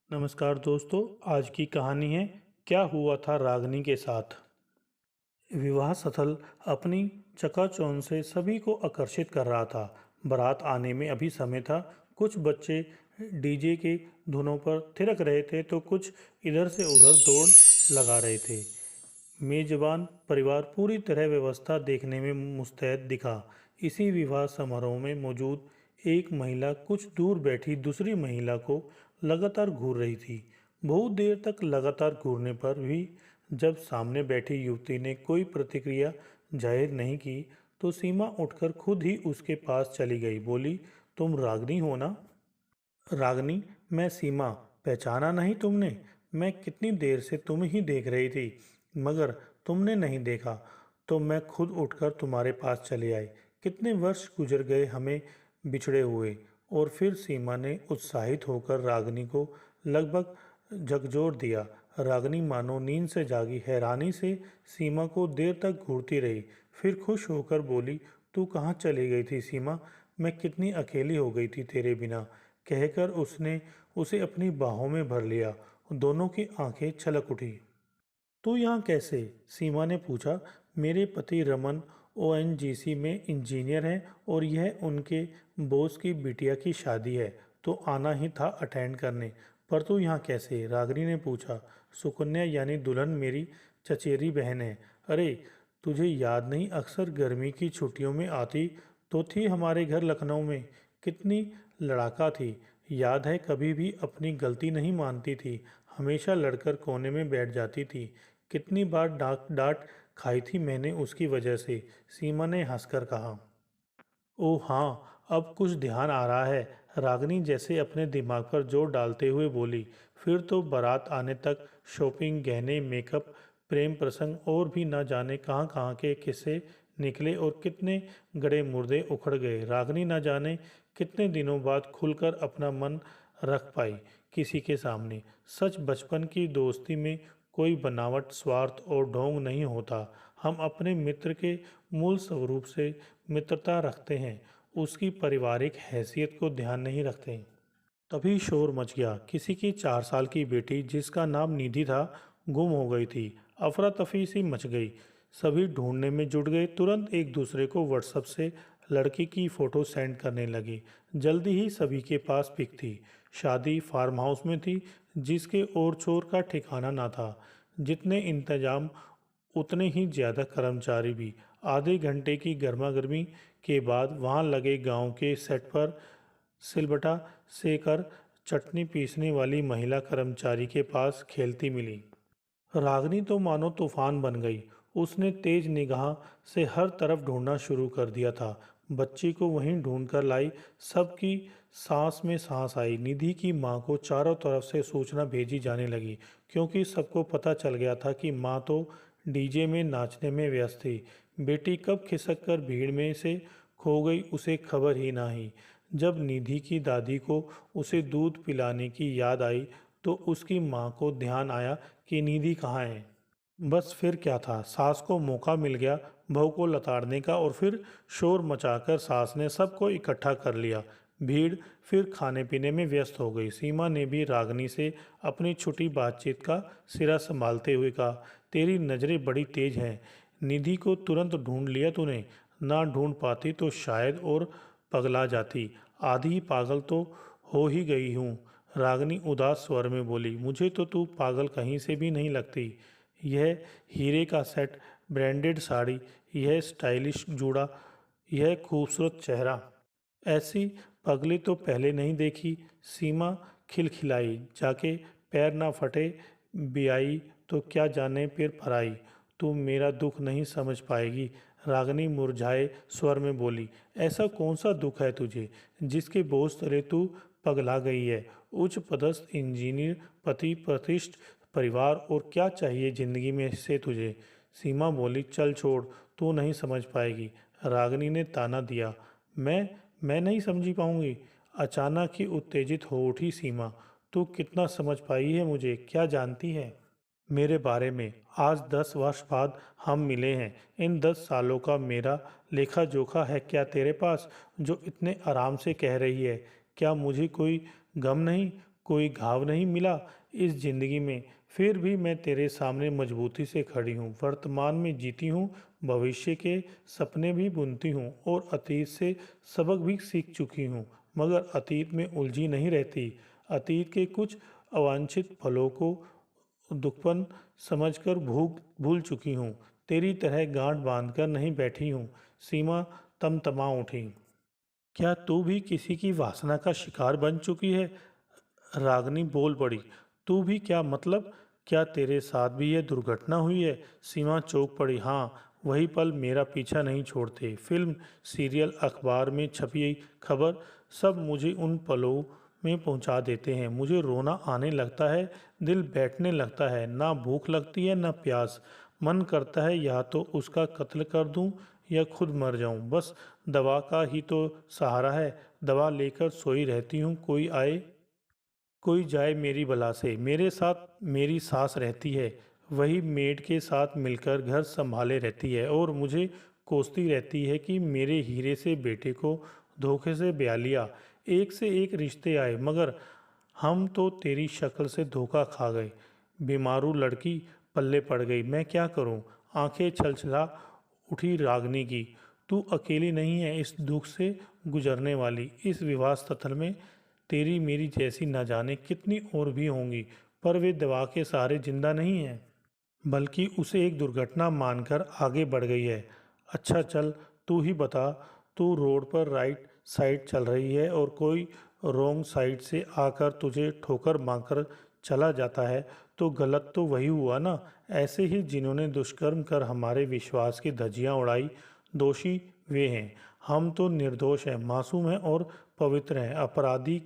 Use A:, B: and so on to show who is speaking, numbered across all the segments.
A: नमस्कार दोस्तों। आज की कहानी है क्या हुआ था रागनी के साथ। विवाह स्थल अपनी चकाचौंध से सभी को आकर्षित कर रहा था। बारात आने में अभी समय था। कुछ बच्चे डीजे के धुनों पर थिरक रहे थे तो कुछ इधर से उधर दौड़ लगा रहे थे। मेजबान परिवार पूरी तरह व्यवस्था देखने में मुस्तैद दिखा। इसी विवाह समारोह में मौजूद एक महिला कुछ दूर बैठी दूसरी महिला को लगातार घूर रही थी। बहुत देर तक लगातार घूरने पर भी जब सामने बैठी युवती ने कोई प्रतिक्रिया जाहिर नहीं की तो सीमा उठकर खुद ही उसके पास चली गई। बोली, तुम रागनी हो ना? रागनी, मैं सीमा। पहचाना नहीं तुमने? मैं कितनी देर से तुम ही देख रही थी, मगर तुमने नहीं देखा तो मैं खुद उठकर तुम्हारे पास चले आई। कितने वर्ष गुजर गए हमें बिछड़े हुए। और फिर सीमा ने उत्साहित होकर रागनी को लगभग झकझोर दिया। रागनी मानो नींद से जागी हैरानी से सीमा को देर तक घूरती रही। फिर खुश होकर बोली, तू कहाँ चली गई थी सीमा? मैं कितनी अकेली हो गई थी तेरे बिना, कहकर उसने उसे अपनी बाहों में भर लिया। दोनों की आंखें छलक उठी। तू यहाँ कैसे? सीमा ने पूछा। मेरे पति रमन ओएनजीसी में इंजीनियर हैं और यह उनके बॉस की बिटिया की शादी है, तो आना ही था अटेंड करने। पर तू यहाँ कैसे? रागिनी ने पूछा। सुकन्या यानी दुल्हन मेरी चचेरी बहन है। अरे, तुझे याद नहीं? अक्सर गर्मी की छुट्टियों में आती तो थी हमारे घर लखनऊ में। कितनी लड़ाका थी। याद है? कभी भी अपनी गलती नहीं मानती थी, हमेशा लड़कर कोने में बैठ जाती थी। कितनी बार डांट डांट खाई थी मैंने उसकी वजह से, सीमा ने हंसकर कहा। ओह हाँ, अब कुछ ध्यान आ रहा है, रागनी जैसे अपने दिमाग पर जोर डालते हुए बोली। फिर तो बारात आने तक शॉपिंग, गहने, मेकअप, प्रेम प्रसंग और भी न जाने कहाँ कहाँ के किस्से निकले और कितने गड़े मुर्दे उखड़ गए। रागनी न जाने कितने दिनों बाद खुलकर अपना मन रख पाई किसी के सामने। सच, बचपन की दोस्ती में कोई बनावट, स्वार्थ और ढोंग नहीं होता। हम अपने मित्र के मूल स्वरूप से मित्रता रखते हैं, उसकी पारिवारिक हैसियत को ध्यान नहीं रखते। तभी शोर मच गया। किसी की 4 साल की बेटी जिसका नाम निधि था गुम हो गई थी। अफरा तफरी सी मच गई। सभी ढूंढने में जुट गए। तुरंत एक दूसरे को व्हाट्सएप से लड़की की फ़ोटो सेंड करने लगे। जल्दी ही सभी के पास पिक थी। शादी फार्म हाउस में थी, जिसके ओर छोर का ठिकाना ना था। जितने इंतजाम उतने ही ज़्यादा कर्मचारी भी। आधे घंटे की गर्मागर्मी के बाद वहाँ लगे गांव के सेट पर सिलबटा से कर चटनी पीसने वाली महिला कर्मचारी के पास खेलती मिली। रागनी तो मानो तूफान बन गई। उसने तेज निगाह से हर तरफ ढूंढना शुरू कर दिया था। बच्ची को वहीं ढूंढ कर लाई। सबकी सांस में सांस आई। निधि की माँ को चारों तरफ से सूचना भेजी जाने लगी, क्योंकि सबको पता चल गया था कि माँ तो डीजे में नाचने में व्यस्त थी। बेटी कब खिसक कर भीड़ में से खो गई उसे खबर ही नहीं। जब निधि की दादी को उसे दूध पिलाने की याद आई तो उसकी माँ को ध्यान आया कि निधि कहाँ है। बस फिर क्या था, सास को मौका मिल गया बहू को लताड़ने का और फिर शोर मचाकर सास ने सबको इकट्ठा कर लिया। भीड़ फिर खाने पीने में व्यस्त हो गई। सीमा ने भी रागनी से अपनी छोटी बातचीत का सिरा संभालते हुए कहा, तेरी नज़रें बड़ी तेज हैं। निधि को तुरंत ढूंढ लिया तूने? ना ढूंढ पाती तो शायद और पगला जाती। आधी पागल तो हो ही गई हूँ। रागनी उदास स्वर में बोली, मुझे तो तू पागल कहीं से भी नहीं लगती। यह हीरे का सेट, ब्रांडेड साड़ी, यह स्टाइलिश जूड़ा, यह खूबसूरत चेहरा, ऐसी पगली तो पहले नहीं देखी। सीमा खिलखिलाई। जाके पैर ना फटे बियाई तो क्या जाने फिर फराई। तू मेरा दुख नहीं समझ पाएगी, रागनी मुरझाए स्वर में बोली। ऐसा कौन सा दुख है तुझे जिसके बोझ तले तू पगला गई है? उच्च पदस्थ इंजीनियर, पति, प्रतिष्ठ परिवार, और क्या चाहिए जिंदगी में से तुझे? सीमा बोली, चल छोड़, तू नहीं समझ पाएगी। रागनी ने ताना दिया। मैं नहीं समझी पाऊंगी। अचानक ही उत्तेजित हो उठी सीमा। तू कितना समझ पाई है मुझे, क्या जानती है मेरे बारे में? आज 10 वर्ष बाद हम मिले हैं। इन 10 सालों का मेरा लेखा जोखा है क्या तेरे पास, जो इतने आराम से कह रही है? क्या मुझे कोई गम नहीं, कोई घाव नहीं मिला इस जिंदगी में, फिर भी मैं तेरे सामने मजबूती से खड़ी हूँ। वर्तमान में जीती हूँ, भविष्य के सपने भी बुनती हूँ और अतीत से सबक भी सीख चुकी हूँ, मगर अतीत में उलझी नहीं रहती। अतीत के कुछ अवांछित फलों को दुखपन समझकर भूल चुकी हूँ। तेरी तरह गांठ बांधकर नहीं बैठी हूँ। सीमा तमतमा उठी। क्या तू भी किसी की वासना का शिकार बन चुकी है? रागनी बोल पड़ी। तू भी क्या मतलब? क्या तेरे साथ भी यह दुर्घटना हुई है? सीमा चौंक पड़ी। हाँ, वही पल मेरा पीछा नहीं छोड़ते। फिल्म, सीरियल, अखबार में छपी खबर सब मुझे उन पलों में पहुंचा देते हैं। मुझे रोना आने लगता है, दिल बैठने लगता है, ना भूख लगती है ना प्यास। मन करता है या तो उसका कत्ल कर दूं या खुद मर जाऊं। बस दवा का ही तो सहारा है। दवा लेकर सोई रहती हूँ, कोई आए कोई जाए मेरी बला से। मेरे साथ मेरी सास रहती है, वही मेड के साथ मिलकर घर संभाले रहती है और मुझे कोसती रहती है कि मेरे हीरे से बेटे को धोखे से ब्याह लिया। एक से एक रिश्ते आए, मगर हम तो तेरी शक्ल से धोखा खा गए। बीमारू लड़की पल्ले पड़ गई। मैं क्या करूं? आंखें छलछला उठी रागनी की। तू अकेली नहीं है इस दुख से गुजरने वाली। इस विवाह स्थल में तेरी मेरी जैसी न जाने कितनी और भी होंगी, पर वे दवा के सहारे जिंदा नहीं हैं, बल्कि उसे एक दुर्घटना मानकर आगे बढ़ गई है। अच्छा चल, तू ही बता, तू रोड पर राइट साइड चल रही है और कोई रॉन्ग साइड से आकर तुझे ठोकर मारकर चला जाता है, तो गलत तो वही हुआ ना। ऐसे ही जिन्होंने दुष्कर्म कर हमारे विश्वास की धज्जियां उड़ाई, दोषी वे हैं। हम तो निर्दोष हैं, मासूम हैं और पवित्र हैं। अपराधी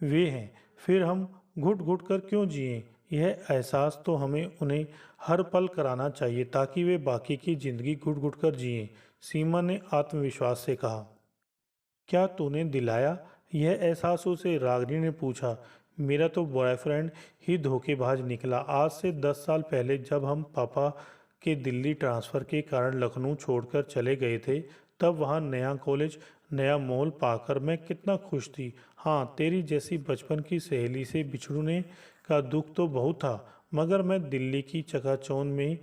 A: वे हैं। फिर हम घुट घुट कर क्यों जिएं? यह एहसास तो हमें उन्हें हर पल कराना चाहिए, ताकि वे बाकी की जिंदगी घुट घुट कर जिएं। सीमा ने आत्मविश्वास से कहा। क्या तूने दिलाया यह एहसास उसे? रागिनी ने पूछा। मेरा तो बॉयफ्रेंड ही धोखेबाज निकला। आज से 10 साल पहले जब हम पापा के दिल्ली ट्रांसफ़र के कारण लखनऊ छोड़कर चले गए थे, तब वहाँ नया कॉलेज, नया माहौल पाकर मैं कितना खुश थी। हाँ, तेरी जैसी बचपन की सहेली से बिछड़ने का दुख तो बहुत था, मगर मैं दिल्ली की चकाचौंध में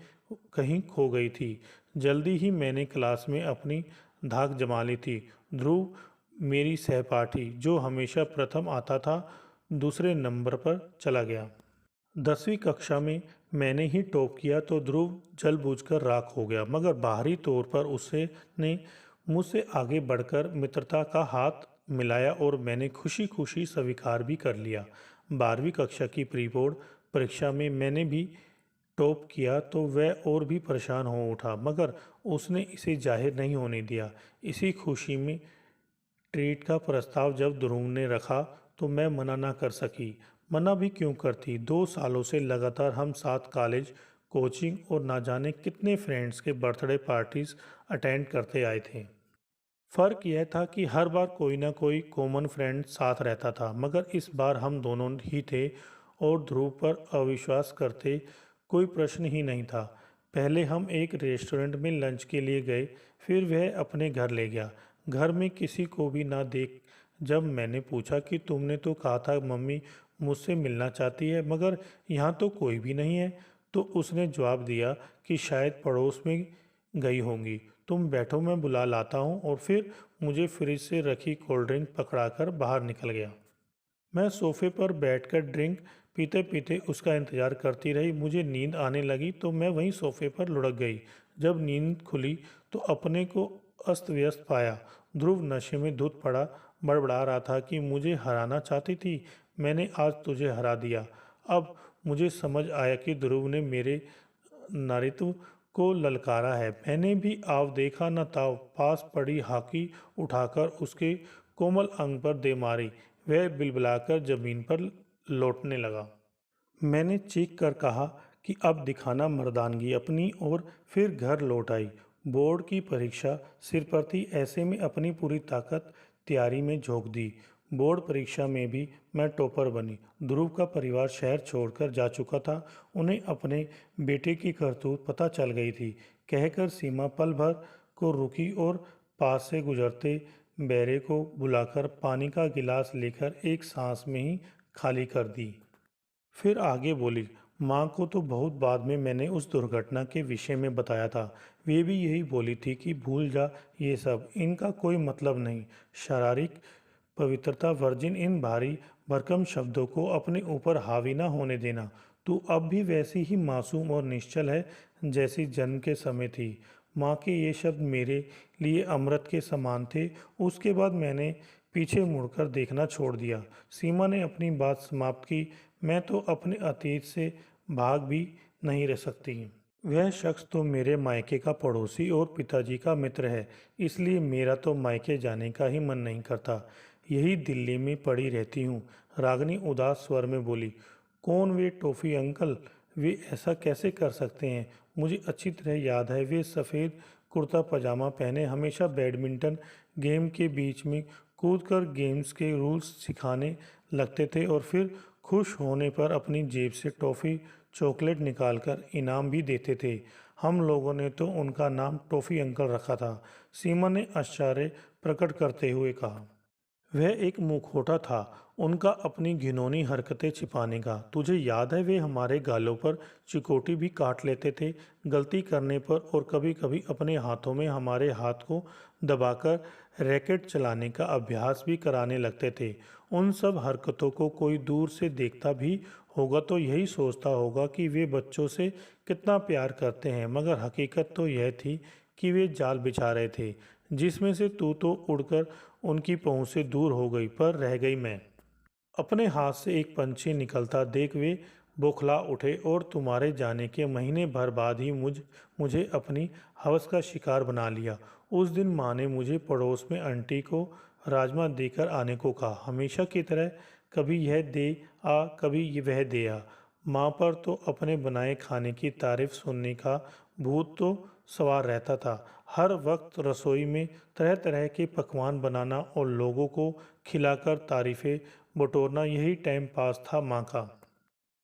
A: कहीं खो गई थी। जल्दी ही मैंने क्लास में अपनी धाक जमा ली थी। ध्रुव, मेरी सहपाठी जो हमेशा प्रथम आता था, दूसरे नंबर पर चला गया। 10वीं कक्षा में मैंने ही टॉप किया तो ध्रुव जल बूझकर राख हो गया, मगर बाहरी तौर पर उसने मुझसे आगे बढ़कर मित्रता का हाथ मिलाया और मैंने खुशी खुशी स्वीकार भी कर लिया। 12वीं कक्षा की प्री बोर्ड परीक्षा में मैंने भी टॉप किया तो वह और भी परेशान हो उठा, मगर उसने इसे जाहिर नहीं होने दिया। इसी खुशी में ट्रीट का प्रस्ताव जब ध्रुव ने रखा तो मैं मना ना कर सकी। मना भी क्यों करती? 2 सालों से लगातार हम साथ कॉलेज, कोचिंग और ना जाने कितने फ्रेंड्स के बर्थडे पार्टीज अटेंड करते आए थे। फ़र्क यह था कि हर बार कोई ना कोई कॉमन फ्रेंड साथ रहता था, मगर इस बार हम दोनों ही थे और ध्रुव पर अविश्वास करते कोई प्रश्न ही नहीं था। पहले हम एक रेस्टोरेंट में लंच के लिए गए, फिर वह अपने घर ले गया। घर में किसी को भी ना देख जब मैंने पूछा कि तुमने तो कहा था मम्मी मुझसे मिलना चाहती है, मगर यहाँ तो कोई भी नहीं है, तो उसने जवाब दिया कि शायद पड़ोस में गई होंगी। तुम बैठो, मैं बुला लाता हूँ। और फिर मुझे फ्रिज से रखी कोल्ड ड्रिंक पकड़ाकर बाहर निकल गया। मैं सोफे पर बैठकर ड्रिंक पीते पीते उसका इंतजार करती रही। मुझे नींद आने लगी तो मैं वहीं सोफे पर लुढ़क गई। जब नींद खुली तो अपने को अस्त व्यस्त पाया। ध्रुव नशे में धुत पड़ा बड़बड़ा रहा था कि मुझे हराना चाहती थी, मैंने आज तुझे हरा दिया। अब मुझे समझ आया कि ध्रुव ने मेरे नारित्व को ललकारा है। मैंने भी आव देखा न ताव, पास पड़ी हॉकी उठाकर उसके कोमल अंग पर दे मारी। वह बिलबिलाकर जमीन पर लौटने लगा। मैंने चीख कर कहा कि अब दिखाना मर्दानगी अपनी, और फिर घर लौट आई। बोर्ड की परीक्षा सिर पर थी, ऐसे में अपनी पूरी ताकत तैयारी में झोंक दी। बोर्ड परीक्षा में भी मैं टॉपर बनी। ध्रुव का परिवार शहर छोड़कर जा चुका था। उन्हें अपने बेटे की करतूत पता चल गई थी। कहकर सीमा पल भर को रुकी और पास से गुजरते बैरे को बुलाकर पानी का गिलास लेकर एक सांस में ही खाली कर दी। फिर आगे बोली, माँ को तो बहुत बाद में मैंने उस दुर्घटना के विषय में बताया था। वे भी यही बोली थी कि भूल जा, ये सब इनका कोई मतलब नहीं। शारीरिक पवित्रता, वर्जिन, इन भारी भरकम शब्दों को अपने ऊपर हावी ना होने देना। तू अब भी वैसी ही मासूम और निश्चल है जैसी जन्म के समय थी। माँ के ये शब्द मेरे लिए अमृत के समान थे। उसके बाद मैंने पीछे मुड़कर देखना छोड़ दिया। सीमा ने अपनी बात समाप्त की। मैं तो अपने अतीत से भाग भी नहीं रह सकती। वह शख्स तो मेरे मायके का पड़ोसी और पिताजी का मित्र है, इसलिए मेरा तो मायके जाने का ही मन नहीं करता। यही दिल्ली में पड़ी रहती हूँ। रागिनी उदास स्वर में बोली, कौन वे टॉफ़ी अंकल? वे ऐसा कैसे कर सकते हैं? मुझे अच्छी तरह याद है, वे सफ़ेद कुर्ता पजामा पहने हमेशा बैडमिंटन गेम के बीच में कूदकर गेम्स के रूल्स सिखाने लगते थे और फिर खुश होने पर अपनी जेब से टॉफ़ी चॉकलेट निकालकर इनाम भी देते थे। हम लोगों ने तो उनका नाम टॉफ़ी अंकल रखा था। सीमा ने आश्चर्य प्रकट करते हुए कहा। वह एक मुखौटा था उनका अपनी घिनौनी हरकतें छिपाने का। तुझे याद है वे हमारे गालों पर चिकोटी भी काट लेते थे गलती करने पर, और कभी कभी अपने हाथों में हमारे हाथ को दबाकर रैकेट चलाने का अभ्यास भी कराने लगते थे। उन सब हरकतों को कोई दूर से देखता भी होगा तो यही सोचता होगा कि वे बच्चों से कितना प्यार करते हैं, मगर हकीकत तो यह थी कि वे जाल बिछा रहे थे जिसमें से तू तो उड़कर उनकी पहुंच से दूर हो गई, पर रह गई मैं। अपने हाथ से एक पंछी निकलता देख वे बौखला उठे और तुम्हारे जाने के महीने भर बाद ही मुझे अपनी हवस का शिकार बना लिया। उस दिन माँ ने मुझे पड़ोस में आंटी को राजमा देकर आने को कहा, हमेशा की तरह। कभी यह दे आ, कभी वह दे आ। माँ पर तो अपने बनाए खाने की तारीफ सुनने का भूत तो सवार रहता था। हर वक्त रसोई में तरह तरह के पकवान बनाना और लोगों को खिलाकर तारीफें बटोरना, यही टाइम पास था माँ का।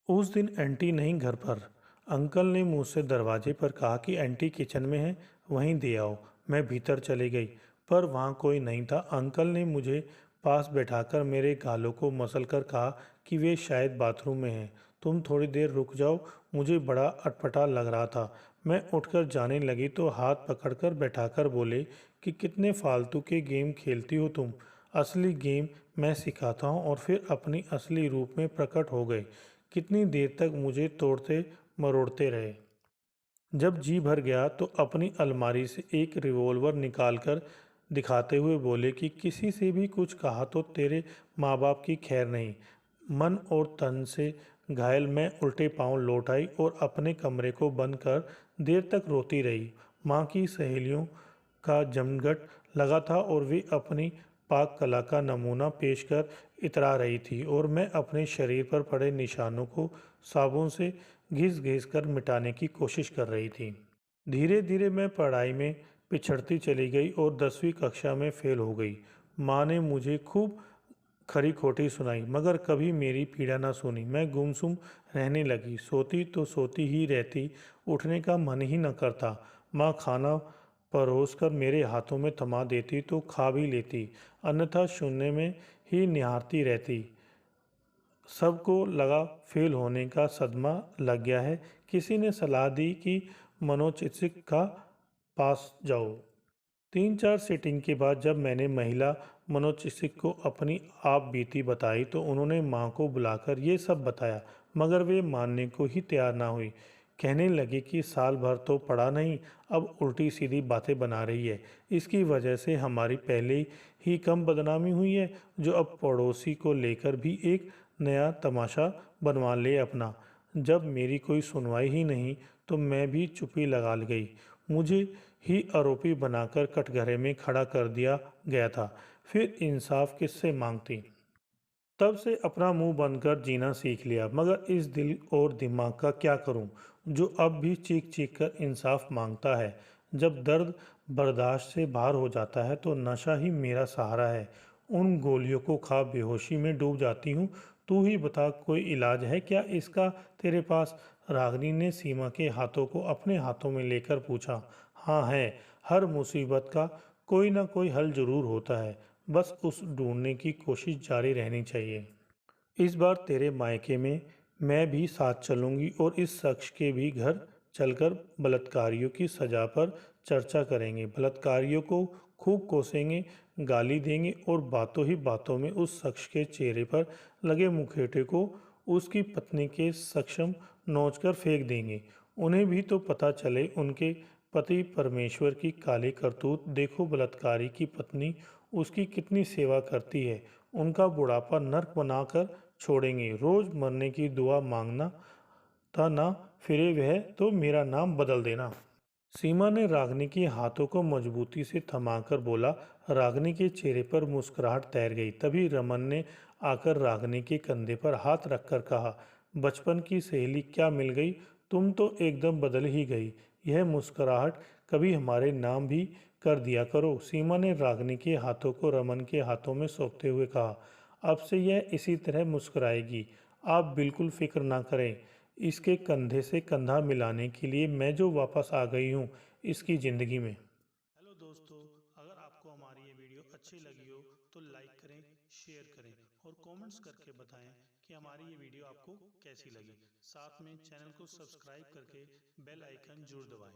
A: उस दिन आंटी नहीं घर पर। अंकल ने मुझसे दरवाजे पर कहा कि आंटी किचन में है, वहीं दे आओ। मैं भीतर चली गई, पर वहाँ कोई नहीं था। अंकल ने मुझे पास बैठाकर मेरे गालों को मसलकर कहा कि वे शायद बाथरूम में हैं, तुम थोड़ी देर रुक जाओ। मुझे बड़ा अटपटा लग रहा था। मैं उठकर जाने लगी तो हाथ पकड़कर बैठाकर बोले कि कितने फालतू के गेम खेलती हो तुम। असली गेम मैं सिखाता हूँ। और फिर अपनी असली रूप में प्रकट हो गए। कितनी देर तक मुझे तोड़ते मरोड़ते रहे। जब जी भर गया तो अपनी अलमारी से एक रिवॉल्वर निकालकर दिखाते हुए बोले कि किसी से भी कुछ कहा तो तेरे माँ बाप की खैर नहीं। मन और तन से घायल मैं उल्टे पांव लौट आई और अपने कमरे को बंद कर देर तक रोती रही। माँ की सहेलियों का जमघट लगा था और वे अपनी पाक कला का नमूना पेश कर इतरा रही थी, और मैं अपने शरीर पर पड़े निशानों को साबुन से घिस घिस कर मिटाने की कोशिश कर रही थी। धीरे धीरे मैं पढ़ाई में पिछड़ती चली गई और 10वीं कक्षा में फेल हो गई। माँ ने मुझे खूब खरी खोटी सुनाई, मगर कभी मेरी पीड़ा ना सुनी। मैं गुमसुम रहने लगी, सोती तो सोती ही रहती, उठने का मन ही न करता। माँ खाना परोसकर मेरे हाथों में थमा देती तो खा भी लेती, अन्यथा शून्य में ही निहारती रहती। सबको लगा फेल होने का सदमा लग गया है। किसी ने सलाह दी कि मनोचिकित्सक का पास जाओ। 3-4 सीटिंग के बाद जब मैंने महिला मनोचिकित्सक को अपनी आप बीती बताई तो उन्होंने माँ को बुलाकर ये सब बताया, मगर वे मानने को ही तैयार ना हुई। कहने लगी कि साल भर तो पढ़ा नहीं, अब उल्टी सीधी बातें बना रही है। इसकी वजह से हमारी पहले ही कम बदनामी हुई है, जो अब पड़ोसी को लेकर भी एक नया तमाशा बनवा ले अपना। जब मेरी कोई सुनवाई ही नहीं तो मैं भी चुप्पी लगा गई। मुझे ही आरोपी बनाकर कटघरे में खड़ा कर दिया गया था। फिर इंसाफ किससे मांगती? तब से अपना मुंह बंद कर जीना सीख लिया, मगर इस दिल और दिमाग का क्या करूं, जो अब भी चीख चीख कर इंसाफ मांगता है। जब दर्द बर्दाश्त से बाहर हो जाता है तो नशा ही मेरा सहारा है। उन गोलियों को खा बेहोशी में डूब जाती हूँ। तू ही बता, कोई इलाज है क्या इसका तेरे पास? रागिनी ने सीमा के हाथों को अपने हाथों में लेकर पूछा। हाँ है, हर मुसीबत का कोई ना कोई हल जरूर होता है, बस उस ढूंढने की कोशिश जारी रहनी चाहिए। इस बार तेरे मायके में मैं भी साथ चलूंगी और इस शख्स के भी घर चलकर बलात्कारियों की सजा पर चर्चा करेंगे। बलात्कारियों को खूब कोसेंगे, गाली देंगे और बातों ही बातों में उस शख्स के चेहरे पर लगे मुखौटे को उसकी पत्नी के सक्षम नोचकर फेंक देंगे। उन्हें भी तो पता चले उनके पति परमेश्वर की काली करतूत। देखो बलात्कारी की पत्नी उसकी कितनी सेवा करती है। उनका बुढ़ापा नर्क बनाकर छोड़ेंगे। रोज मरने की दुआ मांगना था ना, फिरे वह तो मेरा नाम बदल देना। सीमा ने रागिनी के हाथों को मजबूती से थमाकर बोला। रागिनी के चेहरे पर मुस्कुराहट तैर गई। तभी रमन ने आकर रागिनी के कंधे पर हाथ रखकर कहा, बचपन की सहेली क्या मिल गई, तुम तो एकदम बदल ही गई। यह मुस्कुराहट कभी हमारे नाम भी कर दिया करो। सीमा ने रागिनी के हाथों को रमन के हाथों में सौंपते हुए कहा, अब से यह इसी तरह मुस्कुराएगी। आप बिल्कुल फिक्र ना करें। इसके कंधे से कंधा मिलाने के लिए मैं जो वापस आ गई हूँ इसकी ज़िंदगी में। हेलो दोस्तों, अगर आपको हमारी ये वीडियो अच्छी लगी हो तो लाइक करें, शेयर करें और कमेंट्स करके बताएं कि हमारी ये वीडियो आपको कैसी लगी। साथ में चैनल को सब्सक्राइब करके बेल आइकन जरूर दबाएं।